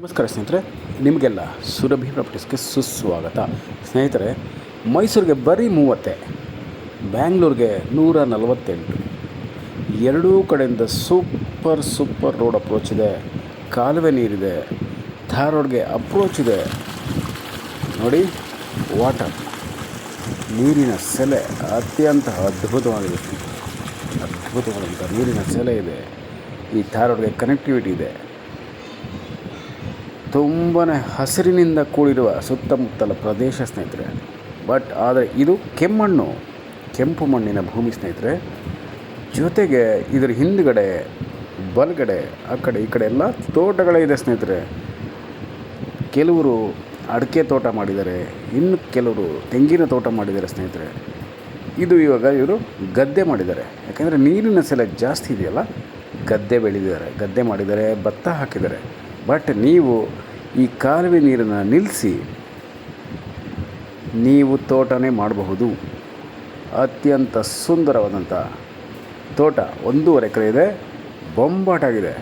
ನಮಸ್ಕಾರ ಸ್ನೇಹಿತರೆ, ನಿಮಗೆಲ್ಲ ಸುರಭಿ ಪ್ರಾಪರ್ಟೀಸ್ಗೆ ಸುಸ್ವಾಗತ. ಸ್ನೇಹಿತರೆ, ಮೈಸೂರಿಗೆ ಬರೀ 30, ಬ್ಯಾಂಗ್ಳೂರಿಗೆ 148, ಎರಡೂ ಕಡೆಯಿಂದ ಸೂಪರ್ ರೋಡ್ ಅಪ್ರೋಚ್ ಇದೆ, ಕಾಲುವೆ ನೀರಿದೆ, ಧಾರವಾಡಗೆ ಅಪ್ರೋಚ್ ಇದೆ. ನೋಡಿ, ವಾಟರ್ ನೀರಿನ ಸೆಲೆ ಅತ್ಯಂತ ಅದ್ಭುತವಾದಂಥ ನೀರಿನ ಸೆಲೆ ಇದೆ. ಈ ಧಾರವಾಡಗೆ ಕನೆಕ್ಟಿವಿಟಿ ಇದೆ. ತುಂಬಾ ಹಸಿರಿನಿಂದ ಕೂಡಿರುವ ಸುತ್ತಮುತ್ತಲ ಪ್ರದೇಶ ಸ್ನೇಹಿತರೆ. ಆದರೆ ಇದು ಕೆಂಪು ಮಣ್ಣಿನ ಭೂಮಿ ಸ್ನೇಹಿತರೆ. ಜೊತೆಗೆ ಇದರ ಹಿಂದುಗಡೆ ಬಲಗಡೆ ಆ ಕಡೆ ಈ ಕಡೆ ಎಲ್ಲ ತೋಟಗಳೇ ಇದೆ ಸ್ನೇಹಿತರೆ. ಕೆಲವರು ಅಡಿಕೆ ತೋಟ ಮಾಡಿದ್ದಾರೆ, ಇನ್ನು ಕೆಲವರು ತೆಂಗಿನ ತೋಟ ಮಾಡಿದ್ದಾರೆ ಸ್ನೇಹಿತರೆ. ಇವರು ಗದ್ದೆ ಮಾಡಿದ್ದಾರೆ. ಯಾಕೆಂದರೆ ನೀರಿನ ಸೆಲೆ ಜಾಸ್ತಿ ಇದೆಯಲ್ಲ, ಗದ್ದೆ ಮಾಡಿದ್ದಾರೆ, ಭತ್ತ ಹಾಕಿದ್ದಾರೆ. ನೀವು ಈ ಕಾಲುವೆ ನೀರನ್ನು ನಿಲ್ಲಿಸಿ ನೀವು ತೋಟನೇ ಮಾಡಬಹುದು. ಅತ್ಯಂತ ಸುಂದರವಾದಂಥ ತೋಟ 1.5 ಎಕರೆ ಇದೆ, ಬೊಂಬಾಟಾಗಿದೆ.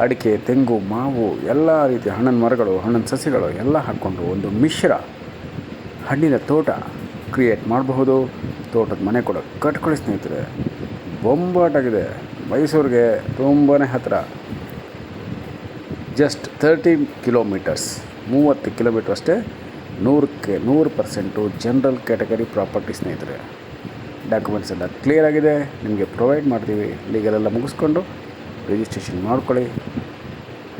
ಅಡಿಕೆ, ತೆಂಗು, ಮಾವು ಎಲ್ಲ ರೀತಿಯ ಹಣ್ಣಿನ ಮರಗಳು, ಹಣ್ಣಿನ ಸಸಿಗಳು ಎಲ್ಲ ಹಾಕ್ಕೊಂಡು ಒಂದು ಮಿಶ್ರ ಹಣ್ಣಿನ ತೋಟ ಕ್ರಿಯೇಟ್ ಮಾಡಬಹುದು. ತೋಟದ ಮನೆ ಕೂಡ ಕಟ್ಕೊಳ್ಳಿ ಸ್ನೇಹಿತರೆ. ಬೊಂಬಾಟಾಗಿದೆ. ಮೈಸೂರಿಗೆ ತುಂಬಾ ಹತ್ತಿರ. ಜಸ್ಟ್ 30 ಕಿಲೋಮೀಟರ್ಸ್, 30 ಕಿಲೋಮೀಟರ್ ಅಷ್ಟೇ. 100% ಜನರಲ್ ಕ್ಯಾಟಗರಿ ಪ್ರಾಪರ್ಟಿ ಸ್ನೇಹಿತರೆ. ಡಾಕ್ಯುಮೆಂಟ್ಸ್ ಎಲ್ಲ ಕ್ಲಿಯರ್ ಆಗಿದೆ, ನಿಮಗೆ ಪ್ರೊವೈಡ್ ಮಾಡ್ತೀವಿ. ಲೀಗಲೆಲ್ಲ ಮುಗಿಸ್ಕೊಂಡು ರಿಜಿಸ್ಟ್ರೇಷನ್ ಮಾಡ್ಕೊಳ್ಳಿ.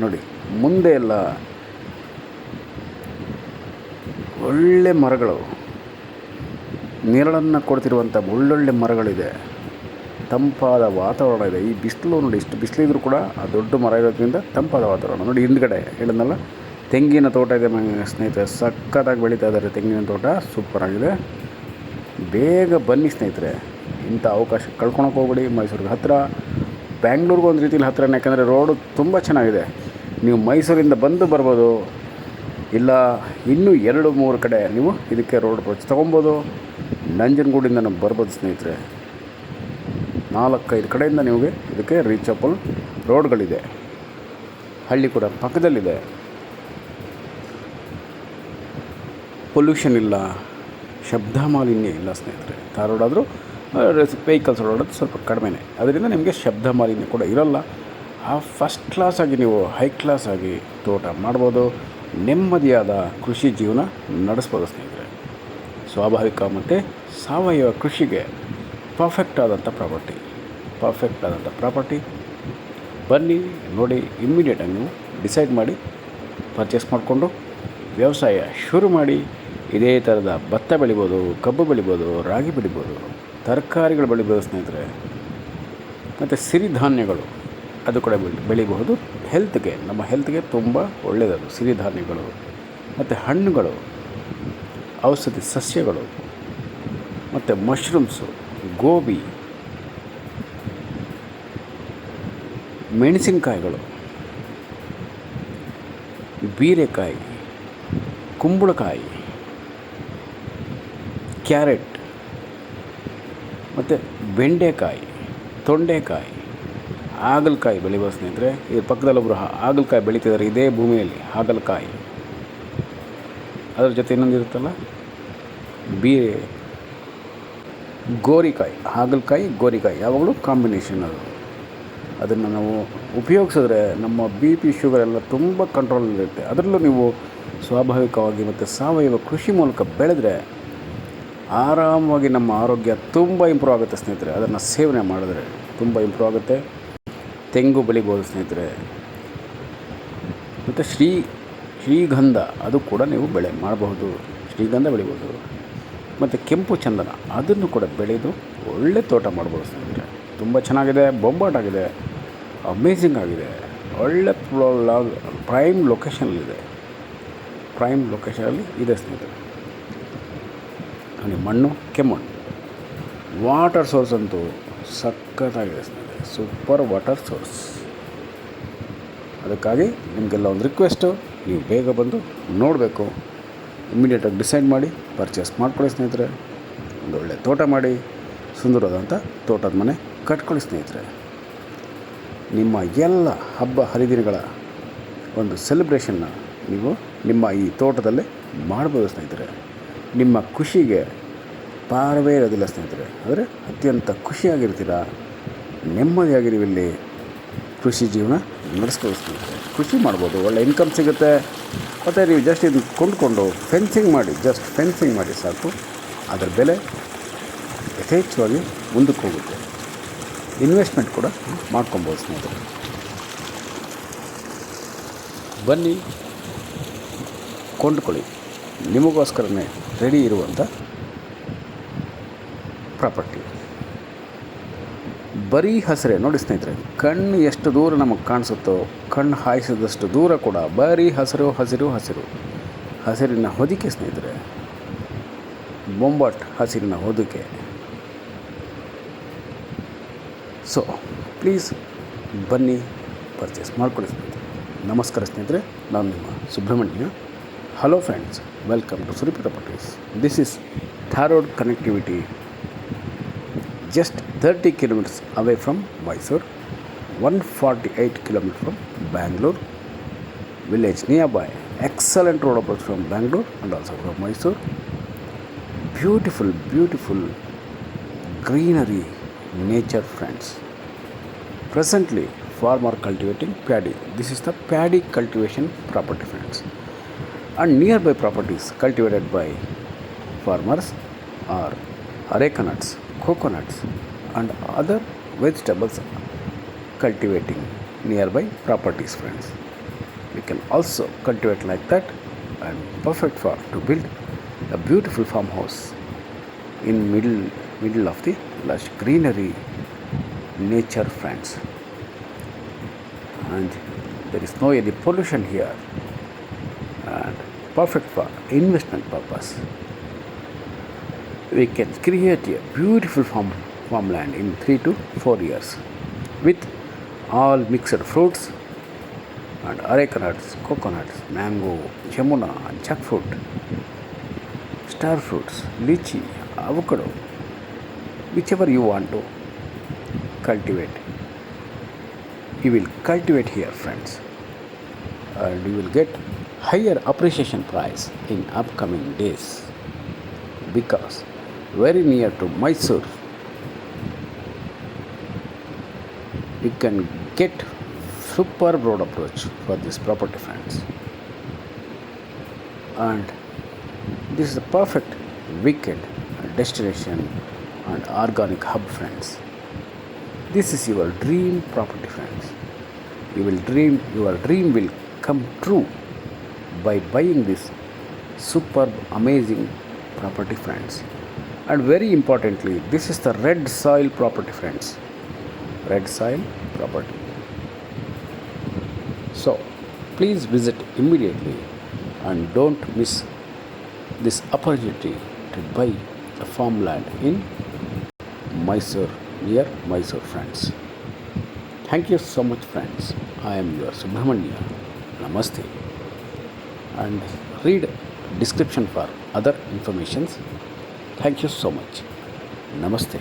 ನೋಡಿ, ಮುಂದೆ ಎಲ್ಲ ಒಳ್ಳೆ ಮರಗಳು, ನೆರಳನ್ನು ಕೊಡ್ತಿರುವಂಥ ಒಳ್ಳೊಳ್ಳೆ ಮರಗಳಿದೆ. ತಂಪಾದ ವಾತಾವರಣ ಇದೆ. ಈ ಬಿಸಿಲು ನೋಡಿ, ಇಷ್ಟು ಬಿಸಿಲಿದ್ರೂ ಕೂಡ ಆ ದೊಡ್ಡ ಮರ ಇರೋದ್ರಿಂದ ತಂಪಾದ ವಾತಾವರಣ. ನೋಡಿ, ಹಿಂದ್ಗಡೆ ಹೇಳಿದ್ನಲ್ಲ, ತೆಂಗಿನ ತೋಟ ಇದೆ ಸ್ನೇಹಿತರೆ. ಸಖತ್ತಾಗಿ ಬೆಳೀತಾ ಇದ್ದಾರೆ. ತೆಂಗಿನ ತೋಟ ಸೂಪರಾಗಿದೆ. ಬೇಗ ಬನ್ನಿ ಸ್ನೇಹಿತರೆ. ಇಂಥ ಅವಕಾಶ ಕಳ್ಕೊಳಕ್ಕೆ ಹೋಗ್ಬೇಡಿ. ಮೈಸೂರಿಗೆ ಹತ್ತಿರ, ಬ್ಯಾಂಗ್ಳೂರ್ಗೂ ಒಂದು ರೀತಿಯಲ್ಲಿ ಹತ್ತಿರನೇ. ಯಾಕೆಂದರೆ ರೋಡು ತುಂಬ ಚೆನ್ನಾಗಿದೆ. ನೀವು ಮೈಸೂರಿಂದ ಬರ್ಬೋದು, ಇಲ್ಲ ಇನ್ನೂ 2-3 ಕಡೆ ನೀವು ಇದಕ್ಕೆ ರೋಡ್ ಅಪ್ರೋಚ್ ತೊಗೊಬೋದು. ನಂಜನಗೂಡಿಂದ ಬರ್ಬೋದು ಸ್ನೇಹಿತರೆ. 4-5 ಕಡೆಯಿಂದ ನಿಮಗೆ ಇದಕ್ಕೆ ರೀಚಬಲ್ ರೋಡ್ಗಳಿದೆ. ಹಳ್ಳಿ ಕೂಡ ಪಕ್ಕದಲ್ಲಿದೆ. ಪೊಲ್ಯೂಷನ್ ಇಲ್ಲ, ಶಬ್ದ ಮಾಲಿನ್ಯ ಇಲ್ಲ ಸ್ನೇಹಿತರೆ. ಧಾರವಾಡಾದರೂ ವೆಹಿಕಲ್ಸ್ ಓಡಾಡೋದು ಸ್ವಲ್ಪ ಕಡಿಮೆನೇ. ಅದರಿಂದ ನಿಮಗೆ ಶಬ್ದ ಮಾಲಿನ್ಯ ಕೂಡ ಇರೋಲ್ಲ. ಫಸ್ಟ್ ಕ್ಲಾಸಾಗಿ ನೀವು ಹೈ ಕ್ಲಾಸಾಗಿ ತೋಟ ಮಾಡ್ಬೋದು. ನೆಮ್ಮದಿಯಾದ ಕೃಷಿ ಜೀವನ ನಡೆಸ್ಬೋದು ಸ್ನೇಹಿತರೆ. ಸ್ವಾಭಾವಿಕ ಮತ್ತು ಸಾವಯವ ಕೃಷಿಗೆ ಪರ್ಫೆಕ್ಟ್ ಆದಂಥ ಪ್ರಾಪರ್ಟಿ. ಬನ್ನಿ, ನೋಡಿ, ಇಮ್ಮಿಡಿಯೇಟಾಗಿ ನೀವು ಡಿಸೈಡ್ ಮಾಡಿ ಪರ್ಚೇಸ್ ಮಾಡಿಕೊಂಡು ವ್ಯವಸಾಯ ಶುರು ಮಾಡಿ. ಇದೇ ಥರದ ಭತ್ತ ಬೆಳಿಬೋದು, ಕಬ್ಬು ಬೆಳಿಬೋದು, ರಾಗಿ ಬೆಳಿಬೋದು, ತರಕಾರಿಗಳು ಬೆಳಿಬೋದು ಸ್ನೇಹಿತರೆ. ಮತ್ತು ಸಿರಿಧಾನ್ಯಗಳು ಅದು ಕೂಡ ಬೆಳಿಬಹುದು. ನಮ್ಮ ಹೆಲ್ತ್ಗೆ ತುಂಬ ಒಳ್ಳೆಯದದು ಸಿರಿಧಾನ್ಯಗಳು. ಮತ್ತು ಹಣ್ಣುಗಳು, ಔಷಧಿ ಸಸ್ಯಗಳು, ಮತ್ತು ಮಶ್ರೂಮ್ಸು, ಗೋಬಿ, ಮೆಣಸಿನಕಾಯಿಗಳು, ಬೀರೆಕಾಯಿ, ಕುಂಬಳಕಾಯಿ, ಕ್ಯಾರೆಟ್, ಮತ್ತು ಬೆಂಡೆಕಾಯಿ, ತೊಂಡೆಕಾಯಿ, ಹಾಗಲಕಾಯಿ ಬೆಳಿಬೋದು ಸ್ನೇಹಿತರೆ. ಇದ್ರ ಪಕ್ಕದಲ್ಲೊಬ್ಬರು ಹಾಗಲಕಾಯಿ ಬೆಳೀತಿದ್ದಾರೆ ಇದೇ ಭೂಮಿಯಲ್ಲಿ. ಹಾಗಲಕಾಯಿ, ಅದರ ಜೊತೆ ಇನ್ನೊಂದಿರುತ್ತಲ್ಲ ಗೋರಿಕಾಯಿ. ಹಾಗಲಕಾಯಿ, ಗೋರಿಕಾಯಿ ಯಾವಾಗಲೂ ಕಾಂಬಿನೇಷನ್ ಅದು. ಅದನ್ನು ನಾವು ಉಪಯೋಗಿಸಿದ್ರೆ ನಮ್ಮ BP, ಶುಗರ್ ಎಲ್ಲ ತುಂಬ ಕಂಟ್ರೋಲಲ್ಲಿರುತ್ತೆ. ಅದರಲ್ಲೂ ನೀವು ಸ್ವಾಭಾವಿಕವಾಗಿ ಮತ್ತು ಸಾವಯವ ಕೃಷಿ ಮೂಲಕ ಬೆಳೆದ್ರೆ ಆರಾಮವಾಗಿ ನಮ್ಮ ಆರೋಗ್ಯ ತುಂಬ ಇಂಪ್ರೂವ್ ಆಗುತ್ತೆ ಸ್ನೇಹಿತರೆ. ಅದನ್ನು ಸೇವನೆ ಮಾಡಿದ್ರೆ ತುಂಬ ಇಂಪ್ರೂವ್ ಆಗುತ್ತೆ. ತೆಂಗು ಬೆಳಿಬೋದು ಸ್ನೇಹಿತರೆ. ಮತ್ತು ಶ್ರೀಗಂಧ ಅದು ಕೂಡ ನೀವು ಬೆಳೆ ಮಾಡಬಹುದು. ಶ್ರೀಗಂಧ ಬೆಳಿಬೋದು. ಮತ್ತು ಕೆಂಪು ಚಂದನ ಅದನ್ನು ಕೂಡ ಬೆಳೆದು ಒಳ್ಳೆ ತೋಟ ಮಾಡ್ಬೋದು ಸ್ನೇಹಿತರೆ. ತುಂಬ ಚೆನ್ನಾಗಿದೆ, ಬೊಂಬಾಟಾಗಿದೆ, ಅಮೇಝಿಂಗ್ ಆಗಿದೆ. ಒಳ್ಳೆ ಪ್ರೈಮ್ ಲೊಕೇಶನಲ್ಲಿದೆ ಸ್ನೇಹಿತರೆ. ನೋಡಿ, ಮಣ್ಣು ಕೆಮ್ಮಣ್ಣು. ವಾಟರ್ ಸೋರ್ಸ್ ಅಂತೂ ಸಖತ್ತಾಗಿದೆ ಸ್ನೇಹಿತರೆ. Super water source. ಅದಕ್ಕಾಗಿ ನಿಮಗೆಲ್ಲ ಒಂದು ರಿಕ್ವೆಸ್ಟು, ನೀವು ಬೇಗ ಬಂದು ನೋಡಬೇಕು. ಇಮ್ಮಿಡಿಯೇಟಾಗಿ ಡಿಸೈಡ್ ಮಾಡಿ ಪರ್ಚೇಸ್ ಮಾಡ್ಕೊಳ್ಳಿ ಸ್ನೇಹಿತರೆ. ಒಂದು ಒಳ್ಳೆ ತೋಟ ಮಾಡಿ, ಸುಂದರವಾದಂಥ ತೋಟದ ಮನೆ ಕಟ್ಕೊಳ್ಳಿ ಸ್ನೇಹಿತರೆ. ನಿಮ್ಮ ಎಲ್ಲ ಹಬ್ಬ ಹರಿದಿನಗಳ ಒಂದು ಸೆಲೆಬ್ರೇಷನ್ನ ನೀವು ನಿಮ್ಮ ಈ ತೋಟದಲ್ಲೇ ಮಾಡ್ಬೋದು ಸ್ನೇಹಿತರೆ. ನಿಮ್ಮ ಖುಷಿಗೆ ಪಾರವೇ ಇರೋದಿಲ್ಲ ಸ್ನೇಹಿತರೆ. ಅಂದರೆ ಅತ್ಯಂತ ಖುಷಿಯಾಗಿರ್ತೀರ, ನೆಮ್ಮದಿಯಾಗಿ ಇಲ್ಲಿ ಕೃಷಿ ಜೀವನ ನಡೆಸ್ಬೋದು ಸ್ನೇಹಿತರೆ. ಕೃಷಿ ಮಾಡ್ಬೋದು, ಒಳ್ಳೆ ಇನ್ಕಮ್ ಸಿಗುತ್ತೆ. ಮತ್ತು ನೀವು ಜಸ್ಟ್ ಇದನ್ನು ಕೊಂಡುಕೊಂಡು ಫೆನ್ಸಿಂಗ್ ಮಾಡಿ ಸಾಕು, ಅದರ ಬೆಲೆ ಯಥೇಚ್ಛವಾಗಿ ಮುಂದಕ್ಕೆ ಹೋಗುತ್ತೆ. ಇನ್ವೆಸ್ಟ್ಮೆಂಟ್ ಕೂಡ ಮಾಡ್ಕೊಬೋದು ಸ್ನೇಹಿತರೆ. ಬನ್ನಿ ಕೊಂಡುಕೊಳ್ಳಿ, ನಿಮಗೋಸ್ಕರನೇ ರೆಡಿ ಇರುವಂಥ ಪ್ರಾಪರ್ಟಿ. ಬರೀ ಹಸಿರೇ ನೋಡಿ ಸ್ನೇಹಿತರೆ. ಕಣ್ಣು ಎಷ್ಟು ದೂರ ನಮಗೆ ಕಾಣಿಸುತ್ತೋ, ಕಣ್ಣು ಹಾಯಿಸಿದಷ್ಟು ದೂರ ಕೂಡ ಬರೀ ಹಸಿರು ಹಸಿರು ಹಸಿರು, ಹಸಿರಿನ ಹೊದಿಕೆ ಸ್ನೇಹಿತರೆ. ಬೊಂಬಾಟ್ ಹಸಿರಿನ ಹೊದಿಕೆ. ಸೊ ಪ್ಲೀಸ್ ಬನ್ನಿ, ಪರ್ಚೇಸ್ ಮಾಡ್ಕೊಳ್ಳಿ ಸ್ನೇಹಿತರೆ. ನಮಸ್ಕಾರ ಸ್ನೇಹಿತರೆ, ನಾನು ನಿಮ್ಮ Subrahmanya. Hello friends, welcome to Surapi Properties. This is Dharwad connectivity, just 30 kilometers away from Mysore, 148 kilometers from Bangalore, village nearby. Excellent road approach from Bangalore and also from Mysore. Beautiful greenery, nature friends. Presently farmer cultivating paddy. This is the paddy cultivation property friends. And nearby properties cultivated by farmers are areca nuts, coconuts and other vegetables cultivating nearby properties friends. We can also cultivate like that, and perfect for to build a beautiful farmhouse in middle of the lush greenery, nature friends. And there is no any pollution here, and perfect for investment purpose. We can create a beautiful farmland in 3 to 4 years with all mixed fruits and areca nuts, coconuts, mango, jamuna and jackfruit, star fruits, lychee, avocado, whichever you want to cultivate. You will cultivate here friends, and you will get higher appreciation price in upcoming days, because very near to Mysore you can get superb road approach for this property friends. And this is the perfect weekend destination and organic hub friends. This is your dream property friends. Your dream will come true by buying this superb amazing property friends. And very importantly, this is the red soil property friends. Red soil property. So please visit immediately and don't miss this opportunity to buy a farmland in Mysore, near Mysore friends. Thank you so much friends. I am your Subramanya. Namaste. And read description for other informations. Thank you so much. Namaste.